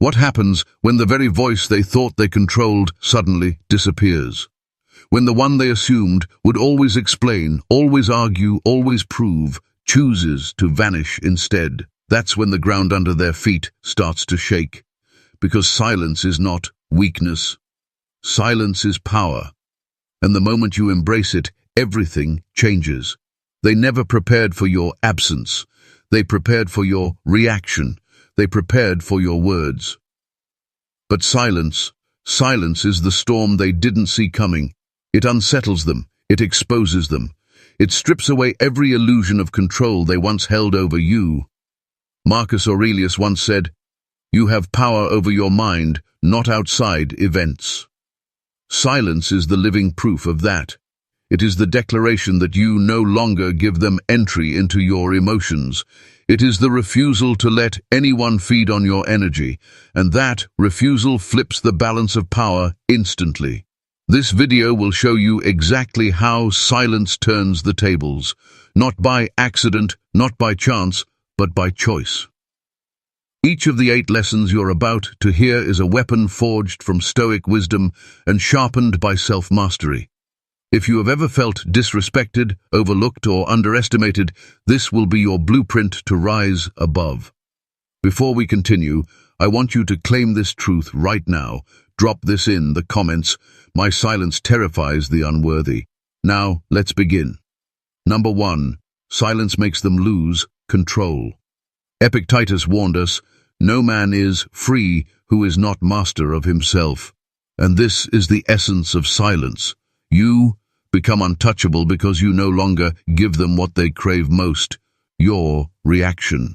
What happens when the very voice they thought they controlled suddenly disappears? When the one they assumed would always explain, always argue, always prove, chooses to vanish instead? That's when the ground under their feet starts to shake. Because silence is not weakness. Silence is power. And the moment you embrace it, everything changes. They never prepared for your absence. They prepared for your reaction. They prepared for your words. But silence is the storm they didn't see coming. It unsettles them. It exposes them. It strips away every illusion of control they once held over you. Marcus Aurelius once said, "You have power over your mind, not outside events." Silence is the living proof of that. It is the declaration that you no longer give them entry into your emotions. It is the refusal to let anyone feed on your energy, and that refusal flips the balance of power instantly. This video will show you exactly how silence turns the tables, not by accident, not by chance, but by choice. Each of the 8 lessons you're about to hear is a weapon forged from Stoic wisdom and sharpened by self-mastery. If you have ever felt disrespected, overlooked, or underestimated, this will be your blueprint to rise above. Before we continue, I want you to claim this truth right now. Drop this in the comments. My silence terrifies the unworthy. Now, let's begin. Number 1. Silence makes them lose control. Epictetus warned us, "No man is free who is not master of himself." And this is the essence of silence. You become untouchable because you no longer give them what they crave most, your reaction.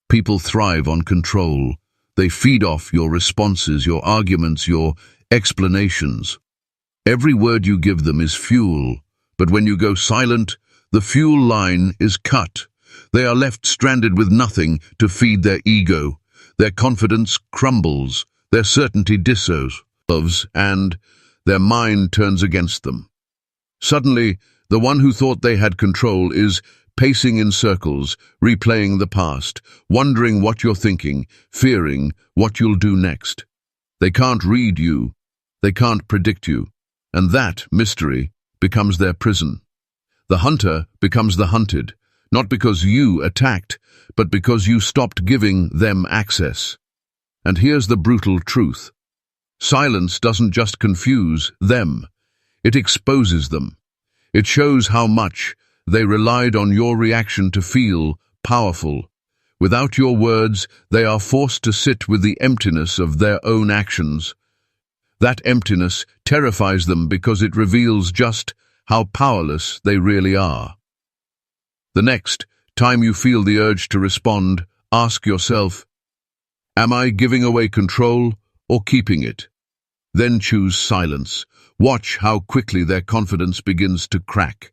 People thrive on control. They feed off your responses, your arguments, your explanations. Every word you give them is fuel, but when you go silent, the fuel line is cut. They are left stranded with nothing to feed their ego. Their confidence crumbles, their certainty dissolves, and their mind turns against them. Suddenly, the one who thought they had control is pacing in circles, replaying the past, wondering what you're thinking, fearing what you'll do next. They can't read you, they can't predict you, and that mystery becomes their prison. The hunter becomes the hunted, not because you attacked, but because you stopped giving them access. And here's the brutal truth. Silence doesn't just confuse them, it exposes them. It shows how much they relied on your reaction to feel powerful. Without your words, they are forced to sit with the emptiness of their own actions. That emptiness terrifies them because it reveals just how powerless they really are. The next time you feel the urge to respond, ask yourself, am I giving away control or keeping it? Then choose silence. Watch how quickly their confidence begins to crack.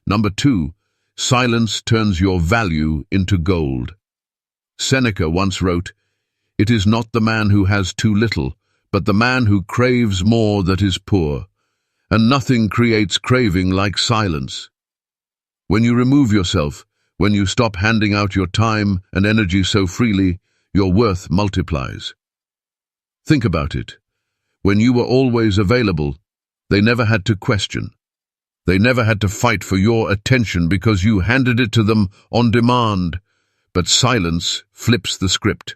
Number 2, silence turns your value into gold. Seneca once wrote, "It is not the man who has too little, but the man who craves more that is poor." And nothing creates craving like silence. When you remove yourself, when you stop handing out your time and energy so freely, your worth multiplies. Think about it. When you were always available, they never had to question. They never had to fight for your attention because you handed it to them on demand. But silence flips the script.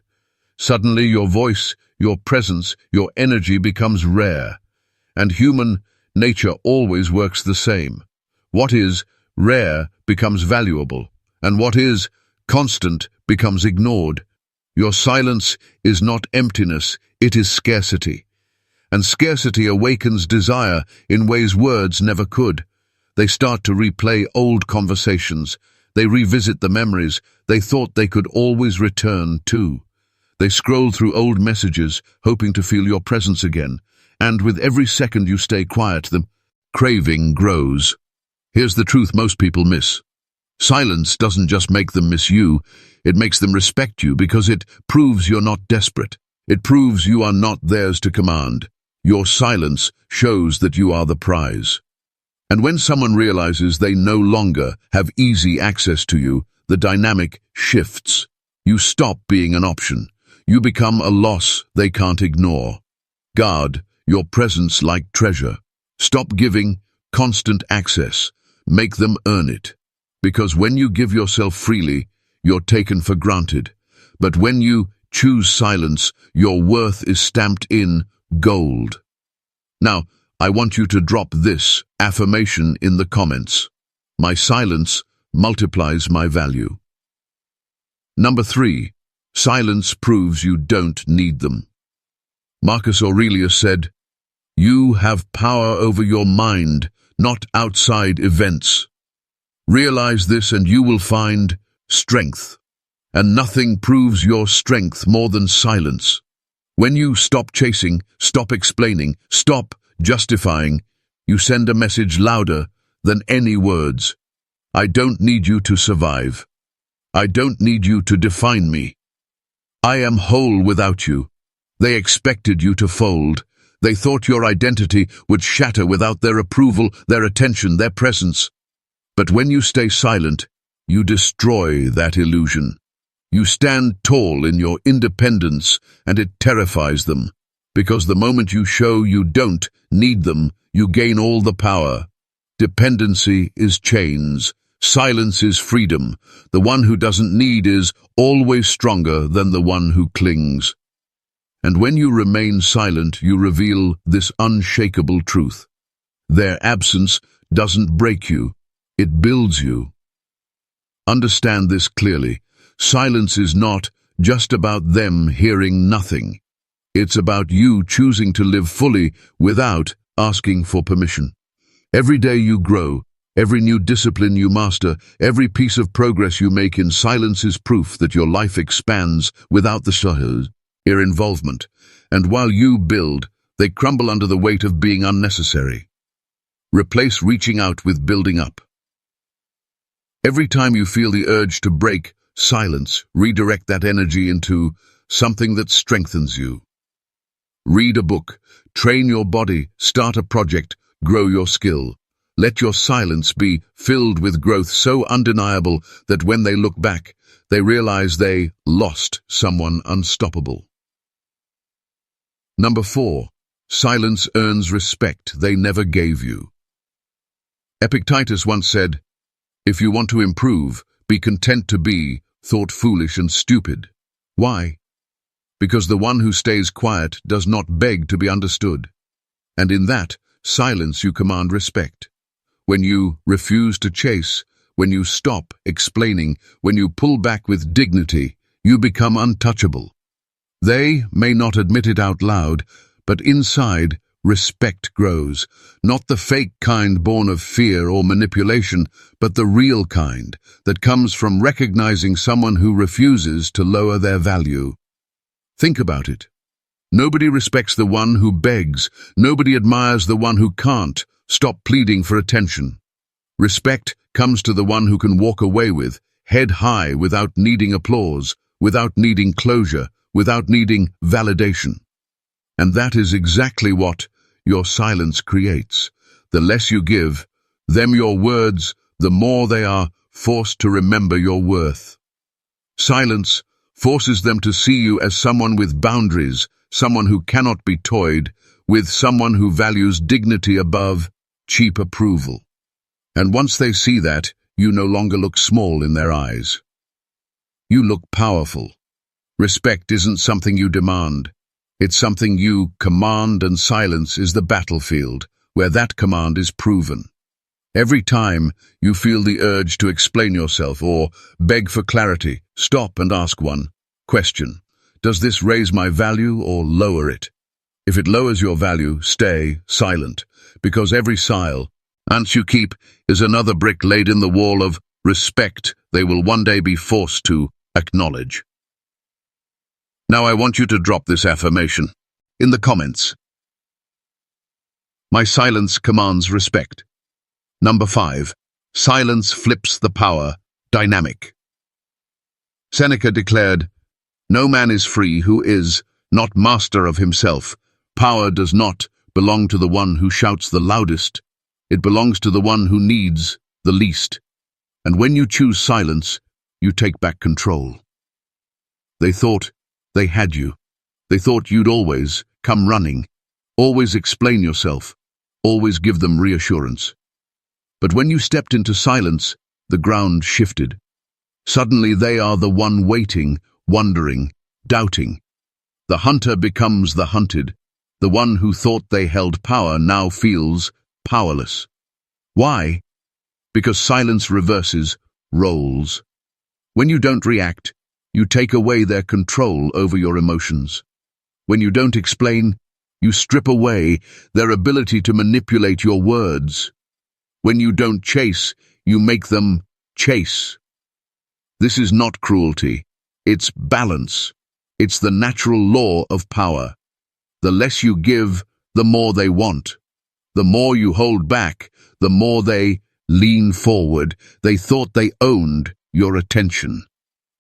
Suddenly your voice, your presence, your energy becomes rare. And human nature always works the same. What is rare becomes valuable, and what is constant becomes ignored. Your silence is not emptiness, it is scarcity. And scarcity awakens desire in ways words never could. They start to replay old conversations. They revisit the memories they thought they could always return to. They scroll through old messages, hoping to feel your presence again. And with every second you stay quiet, the craving grows. Here's the truth most people miss. Silence doesn't just make them miss you, it makes them respect you because it proves you're not desperate. It proves you are not theirs to command. Your silence shows that you are the prize. And when someone realizes they no longer have easy access to you, the dynamic shifts. You stop being an option. You become a loss they can't ignore. Guard your presence like treasure. Stop giving constant access. Make them earn it. Because when you give yourself freely, you're taken for granted. But when you choose silence, your worth is stamped in gold. Now, I want you to drop this affirmation in the comments. My silence multiplies my value. Number 3. Silence proves you don't need them. Marcus Aurelius said, "You have power over your mind, not outside events." Realize this and you will find strength. And nothing proves your strength more than silence. When you stop chasing, stop explaining, stop justifying, you send a message louder than any words. I don't need you to survive. I don't need you to define me. I am whole without you. They expected you to fold. They thought your identity would shatter without their approval, their attention, their presence. But when you stay silent, you destroy that illusion. You stand tall in your independence, and it terrifies them. Because the moment you show you don't need them, you gain all the power. Dependency is chains. Silence is freedom. The one who doesn't need is always stronger than the one who clings. And when you remain silent, you reveal this unshakable truth. Their absence doesn't break you, it builds you. Understand this clearly. Silence is not just about them hearing nothing. It's about you choosing to live fully without asking for permission. Every day you grow, every new discipline you master, every piece of progress you make in silence is proof that your life expands without the involvement. And while you build, they crumble under the weight of being unnecessary. Replace reaching out with building up. Every time you feel the urge to break silence, redirect that energy into something that strengthens you. Read a book, train your body, start a project, grow your skill. Let your silence be filled with growth so undeniable that when they look back, they realize they lost someone unstoppable. Number 4. Silence earns respect they never gave you. Epictetus once said, "If you want to improve, be content to be thought foolish and stupid." Why? Because the one who stays quiet does not beg to be understood. And in that silence you command respect. When you refuse to chase, when you stop explaining, when you pull back with dignity, you become untouchable. They may not admit it out loud, but inside, respect grows. Not the fake kind born of fear or manipulation, but the real kind that comes from recognizing someone who refuses to lower their value. Think about it. Nobody respects the one who begs. Nobody admires the one who can't stop pleading for attention. Respect comes to the one who can walk away with, head high, without needing applause, without needing closure, without needing validation. And that is exactly what your silence creates. The less you give them your words, the more they are forced to remember your worth. Silence forces them to see you as someone with boundaries, someone who cannot be toyed with, someone who values dignity above cheap approval. And once they see that, you no longer look small in their eyes. You look powerful. Respect isn't something you demand. It's something you command, and silence is the battlefield where that command is proven. Every time you feel the urge to explain yourself or beg for clarity, stop and ask one question. Does this raise my value or lower it? If it lowers your value, stay silent, because every silence you keep is another brick laid in the wall of respect they will one day be forced to acknowledge. Now I want you to drop this affirmation in the comments. My silence commands respect. Number 5. Silence flips the power dynamic. Seneca declared, "No man is free who is not master of himself. Power does not belong to the one who shouts the loudest. It belongs to the one who needs the least. And when you choose silence, you take back control." They thought they had you. They thought you'd always come running, always explain yourself, always give them reassurance. But when you stepped into silence, the ground shifted. Suddenly they are the one waiting, wondering, doubting. The hunter becomes the hunted. The one who thought they held power now feels powerless. Why? Because silence reverses roles. When you don't react, you take away their control over your emotions. When you don't explain, you strip away their ability to manipulate your words. When you don't chase, you make them chase. This is not cruelty. It's balance. It's the natural law of power. The less you give, the more they want. The more you hold back, the more they lean forward. They thought they owned your attention.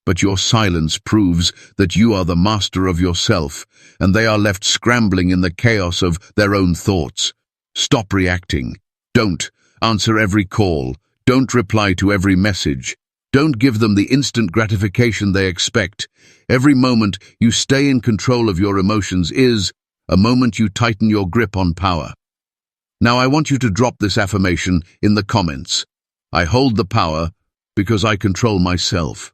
But your silence proves that you are the master of yourself, and they are left scrambling in the chaos of their own thoughts. Stop reacting. Don't answer every call. Don't reply to every message. Don't give them the instant gratification they expect. Every moment you stay in control of your emotions is a moment you tighten your grip on power. Now I want you to drop this affirmation in the comments. I hold the power because I control myself.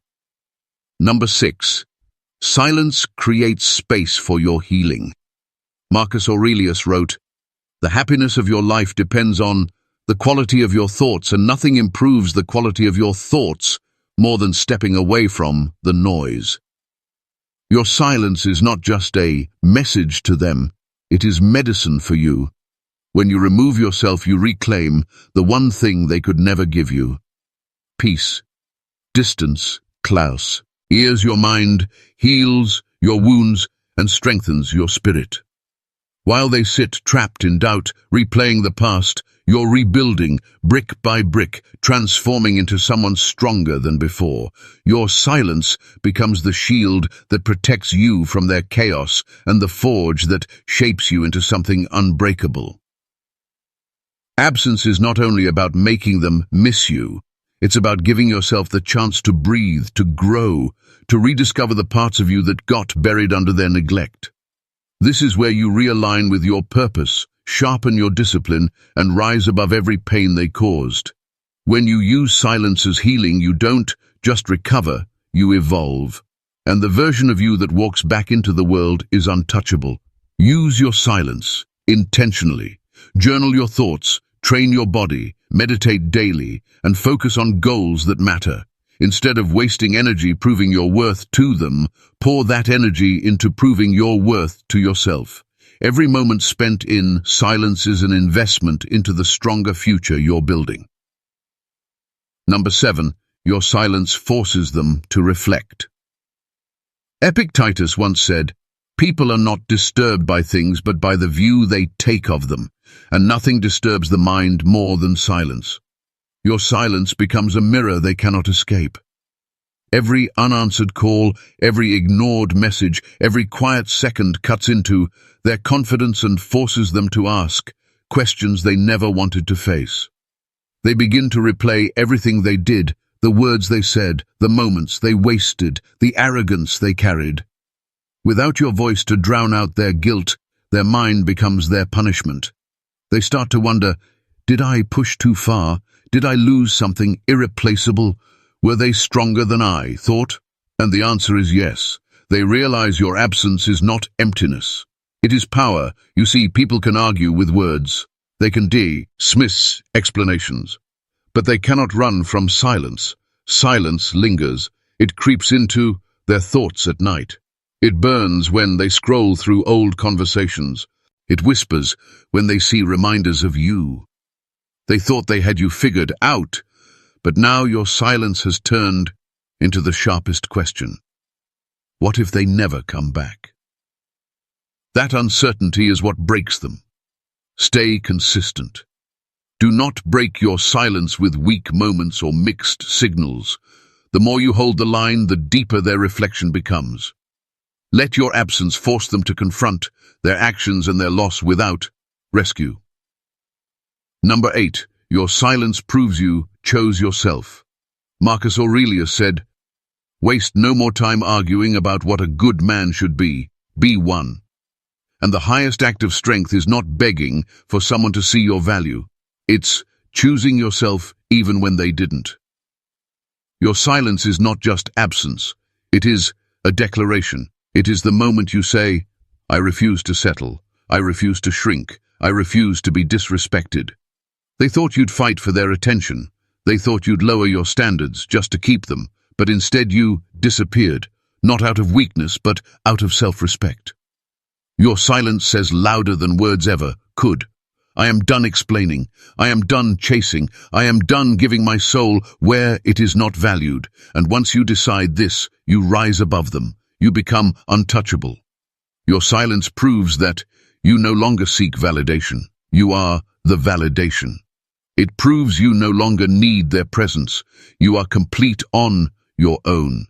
Number 6. Silence creates space for your healing. Marcus Aurelius wrote, "The happiness of your life depends on the quality of your thoughts, and nothing improves the quality of your thoughts more than stepping away from the noise." Your silence is not just a message to them, it is medicine for you. When you remove yourself, you reclaim the one thing they could never give you. Peace. Distance, Klaus, ears your mind, heals your wounds, and strengthens your spirit. While they sit trapped in doubt, replaying the past, you're rebuilding, brick by brick, transforming into someone stronger than before. Your silence becomes the shield that protects you from their chaos and the forge that shapes you into something unbreakable. Absence is not only about making them miss you, it's about giving yourself the chance to breathe, to grow, to rediscover the parts of you that got buried under their neglect. This is where you realign with your purpose, sharpen your discipline, and rise above every pain they caused. When you use silence as healing, you don't just recover, you evolve. And the version of you that walks back into the world is untouchable. Use your silence intentionally. Journal your thoughts, train your body, meditate daily, and focus on goals that matter. Instead of wasting energy proving your worth to them, pour that energy into proving your worth to yourself. Every moment spent in silence is an investment into the stronger future you're building. Number 7. Your silence forces them to reflect. Epictetus once said, "People are not disturbed by things but by the view they take of them, and nothing disturbs the mind more than silence." Your silence becomes a mirror they cannot escape. Every unanswered call, every ignored message, every quiet second cuts into their confidence and forces them to ask questions they never wanted to face. They begin to replay everything they did, the words they said, the moments they wasted, the arrogance they carried. Without your voice to drown out their guilt, their mind becomes their punishment. They start to wonder, did I push too far? Did I lose something irreplaceable? Were they stronger than I thought? And the answer is yes. They realize your absence is not emptiness. It is power. You see, people can argue with words. They can dismiss explanations. But they cannot run from silence. Silence lingers. It creeps into their thoughts at night. It burns when they scroll through old conversations. It whispers when they see reminders of you. They thought they had you figured out, but now your silence has turned into the sharpest question. What if they never come back? That uncertainty is what breaks them. Stay consistent. Do not break your silence with weak moments or mixed signals. The more you hold the line, the deeper their reflection becomes. Let your absence force them to confront their actions and their loss without rescue. Number 8. Your silence proves you chose yourself. Marcus Aurelius said, Waste no more time arguing about what a good man should be. Be one. And the highest act of strength is not begging for someone to see your value. It's choosing yourself even when they didn't. Your silence is not just absence. It is a declaration. It is the moment you say, I refuse to settle. I refuse to shrink. I refuse to be disrespected. They thought you'd fight for their attention. They thought you'd lower your standards just to keep them, but instead you disappeared, not out of weakness, but out of self-respect. Your silence says louder than words ever could. I am done explaining. I am done chasing. I am done giving my soul where it is not valued. And once you decide this, you rise above them. You become untouchable. Your silence proves that you no longer seek validation. You are the validation. It proves you no longer need their presence. You are complete on your own.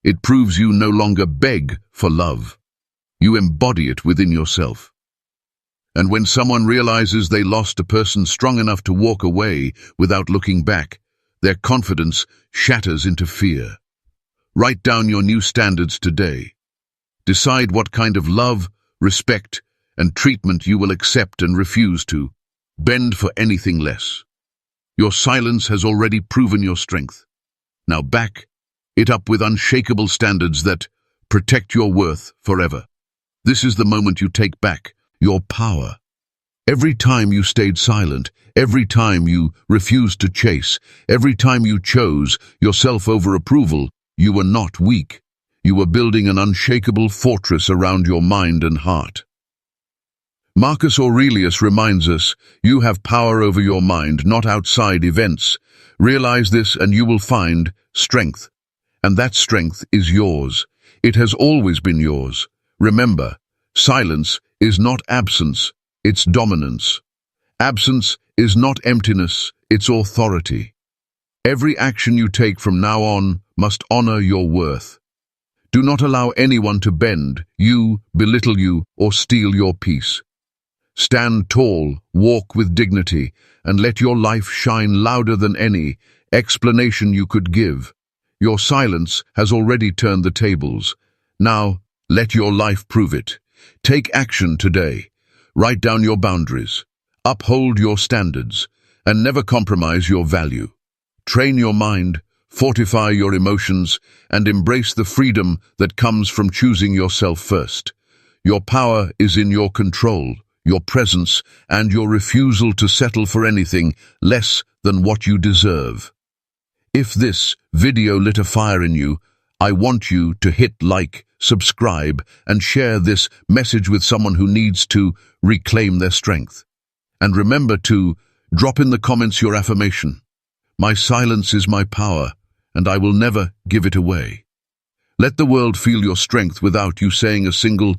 It proves you no longer beg for love. You embody it within yourself. And when someone realizes they lost a person strong enough to walk away without looking back, their confidence shatters into fear. Write down your new standards today. Decide what kind of love, respect, and treatment you will accept and refuse to bend for anything less. Your silence has already proven your strength. Now back it up with unshakable standards that protect your worth forever. This is the moment you take back your power. Every time you stayed silent, every time you refused to chase, every time you chose yourself over approval, you were not weak. You were building an unshakable fortress around your mind and heart. Marcus Aurelius reminds us, you have power over your mind, not outside events. Realize this and you will find strength. And that strength is yours. It has always been yours. Remember, silence is not absence, it's dominance. Absence is not emptiness, it's authority. Every action you take from now on must honor your worth. Do not allow anyone to bend you, belittle you, or steal your peace. Stand tall, walk with dignity, and let your life shine louder than any explanation you could give. Your silence has already turned the tables. Now, let your life prove it. Take action today. Write down your boundaries. Uphold your standards, and never compromise your value. Train your mind, fortify your emotions, and embrace the freedom that comes from choosing yourself first. Your power is in your control, your presence, and your refusal to settle for anything less than what you deserve. If this video lit a fire in you, I want you to hit like, subscribe, and share this message with someone who needs to reclaim their strength. And remember to drop in the comments your affirmation. My silence is my power, and I will never give it away. Let the world feel your strength without you saying a single